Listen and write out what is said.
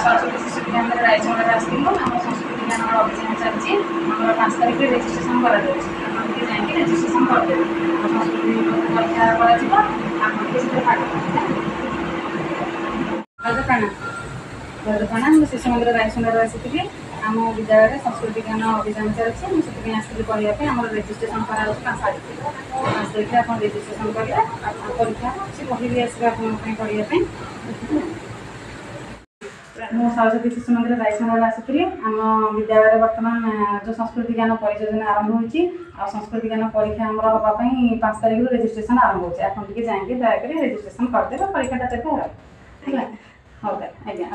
सरस्वती शिशु विज्ञान रायचंद्र आसलु आम संस्कृति ज्ञान अभियान चलती आम 5 तारीख में रेजिस्ट्रेशन कर रेजिस्ट्रेशन करदे संस्कृति परीक्षा रजपाणा शिशु मंदिर रायचंद्र आसी आम विद्यालय संस्कृति ज्ञान अभियान चलती मुझे आसती पढ़ाई आम रेजिस्ट्रेशन कर 5 तारीख आप रेजिस्ट्रेशन करेंगे परीक्षा अच्छी बही भी आसो पढ़ाई मु सरस्वती शिशु मंदिर रायचंद्र आसी आम विद्यालय बर्तमान जो संस्कृति ज्ञान परियोजना आरंभ होती संस्कृति ज्ञान परीक्षा आम हाँपाई 5 तारीख रेजिस्ट्रेशन आरंभ होती आप जाकि दयाक रेजिस्ट्रेशन करदे परीक्षा देते हाँ आज्ञा।